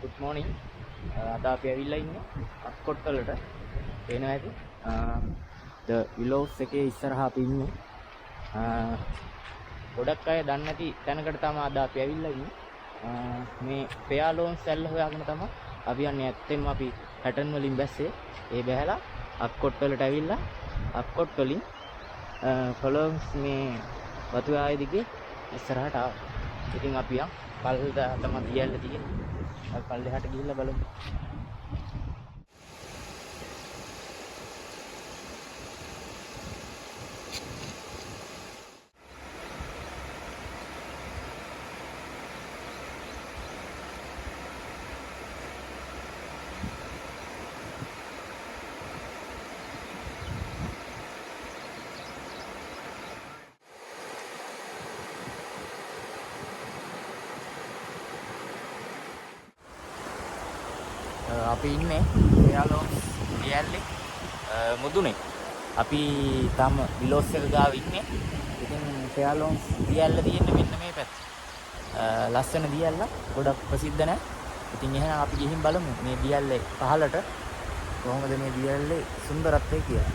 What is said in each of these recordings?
good morning. අද අපි ඇවිල්ලා ඉන්නේ අක්කොට් වලට. පේනවා ඇති. the Willows එකේ ඉස්සරහා අපි ඉන්නේ. ගොඩක් අය දන්නේ නැති තැනකට තමයි අද අපි ඇවිල්ලා ඉන්නේ. මේ පෙයාලෝන් සැල්ල හොයාගෙන තමයි අපි යන්නේ. ඇත්තෙන්ම අපි පැටර්න් වලින් බැස්සේ. ඒ බැහැලා අක්කොට් වලට ඇවිල්ලා අක්කොට් වලින් ෆලෝන්ස් මේ වතුආය දිගේ ඉස්සරහට ආවා. ඉතින් අපි යන් පල්ලට තමයි ගියල්ලා තියෙන්නේ. අපි පල්ලෙහාට ගිහිල්ලා බලමු. අපි ඉන්නේ පෙයාලෝන් දියැල්ලේ මුදුනේ. අපි තාම විලෝස් එක ගාව ඉන්නේ. ඉතින් පෙයාලෝන් දියැල්ල තියෙන්නේ මෙන්න මේ පැත්ත. ලස්සන දියැල්ල ගොඩක් ප්‍රසිද්ධ නැහැ. ඉතින් එහෙනම් අපි ගිහින් බලමු මේ දියැල්ලේ පහළට කොහොමද මේ දියැල්ලේ සුන්දරත්වය කියලා.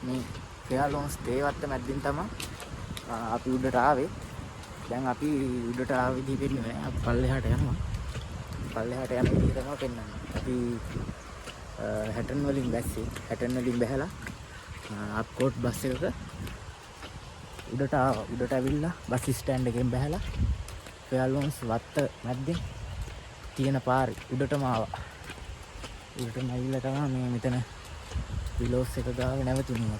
මේ පෙයාලෝන්ස් දේවත්ත මැද්දින් තමයි අපි උඩට ආවේ. දැන් අපි උඩට ආව විදිහ පෙන්නන්නේ. අපි පල්ලෙහාට යනවා. පල්ලෙහාට යන විදිහ තමයි පෙන්නන්නේ. අපි හැටන් වලින් බැස්සේ. හැටන් වලින් බැහැලා අක්කොට් බස් එකක උඩට ආවා. උඩට ඇවිල්ලා බස් ස්ටෑන්ඩ් එකෙන් බැහැලා පෙයාලෝන්ස් වත්ත මැද්දෙන් තියෙන පාරේ උඩටම ආවා. උඩටම ඇවිල්ලා තමයි මේ මෙතන විලෝස් එක ගාව නැවතුණා.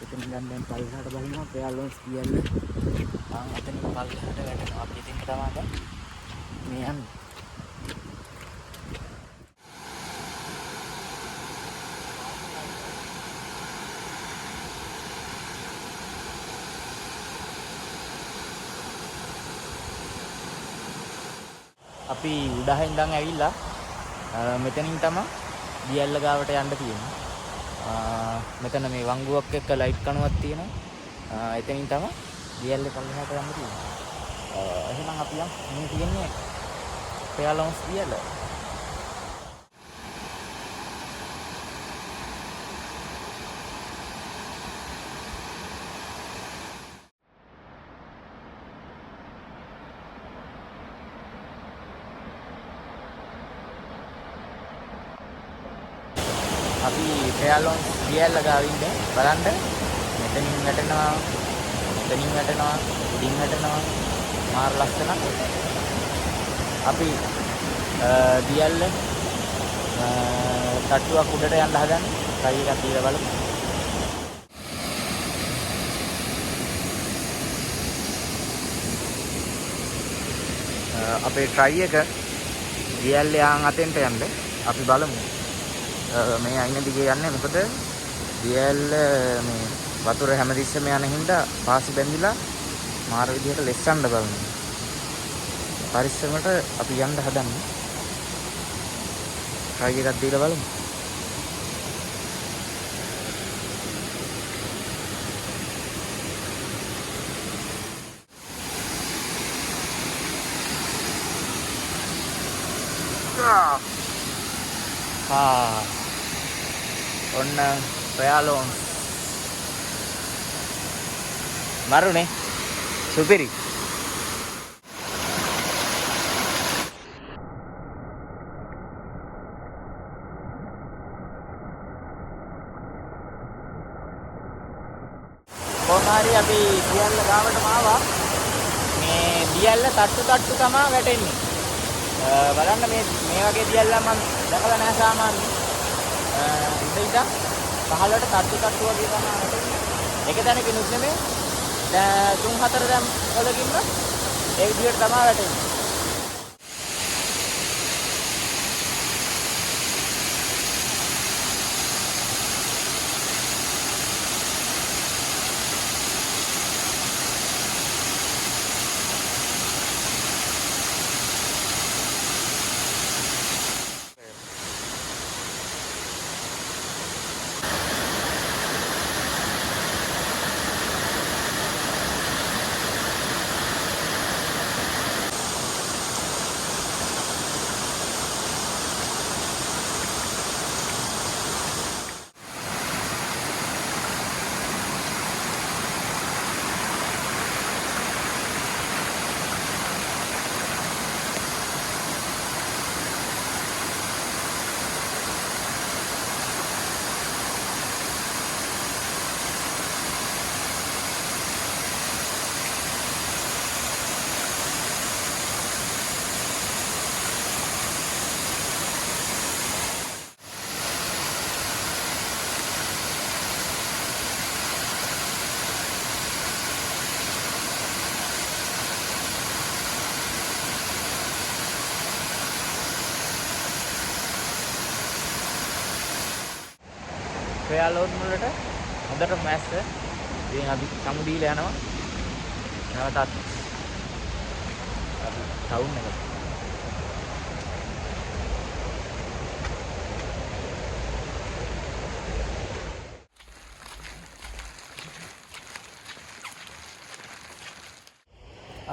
එතන දැන් පල්ලෙහාට බලනවා පෙයාලෝන්ස් කියන්නේ. අතනින් පල්ලෙහාට වැටෙනවා. අපි ඉතින් තමයි මේ යන්නේ. අපි උඩහින් ඉඳන් ඇවිල්ලා මෙතනින් තමයි දියැල්ල ගාවට යන්න තියෙන්නේ. මෙතන මේ වංගුවක් එක්ක ලයිට් කණුවක් තියෙනවා. එතනින් තමයි දියැල්ලේ පල්ලෙහාට යන්න තියෙන්නේ. එහෙනම් අපි යමු. මේ තියෙන්නේ පෙයාලෝන්ස් දියැල්ල. අපි පෙයාලෝන්ස් දියැල්ල ගාව ඉන්නේ. බලන්න මෙතනින් වැටෙනවා, මෙතනින් වැටෙනවා, ඉදින් වැටෙනවා. මාර ලස්සන. අපි දියැල්ල තට්ටුවක් උඩට යන්න හදන්නේ. try එකක් දීලා බලමු. අපේ try එක දියැල්ලේ ආන් අතෙන්ට යන්න. අපි බලමු. මේ අයින දිගේ යන්නේ මොකද දියැල්ල මේ වතුර හැමතිස්සෙම යන හින්දා පාසි බැඳිලා මාර විදිහට ලෙස්සන්න බලනවා. පරිස්සමට අපි යන්න හදන්නේ. try එකක් දීලා බලමු. ඔන්න පෙයාලෝන්ස් මරුනේ සුපිරි. කොහොමhari අපි දියැල්ල ගාවටම ආවා. මේ දියැල්ල තට්ටු තමයි වැටෙන්නේ. බලන්න මේ වගේ දියැල්ල මම දැකලා නැහැ සාමාන්‍යයෙන්. ඉඳලා පහළට තට්ටු වගේ තමයි වැටෙන්නේ. එක තැනකිනුත් නෙමෙයි. දැන් 3-4 දැන් වලකින්ම ඒ විදිහට තමයි වැටෙන්නේ. ක්‍රියාලෝන් වලට හොඳට මැස්ස. ඉතින් අපි සමු දීලා යනවා. නැවතත් අපි ටවුන් එකට.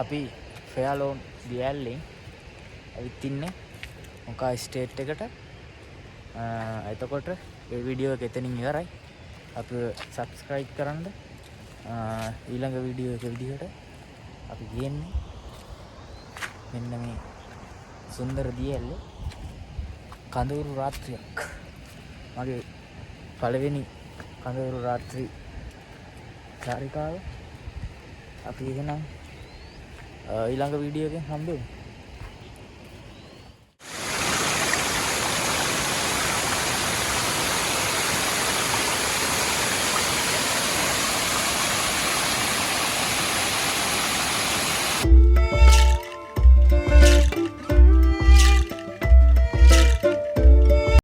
අපි ෆෙයාලෝන් දියැල්ලෙන් ඇවිත් ඉන්නේ මොකා ස්ටේට් එකට. එතකොට මේ වීඩියෝ එක එතනින් ඉවරයි. අපි සබ්ස්ක්‍රයිබ් කරන්න. ඊළඟ වීඩියෝ එක විදිහට අපි ගියන්නේ මෙන්න මේ සුන්දර දියැල්ලේ කඳවුරු රාත්‍රියක්. මගේ පළවෙනි කඳවුරු රාත්‍රී චාරිකාව. අපි එහෙනම් ඊළඟ වීඩියෝ එකෙන් හම්බෙමු.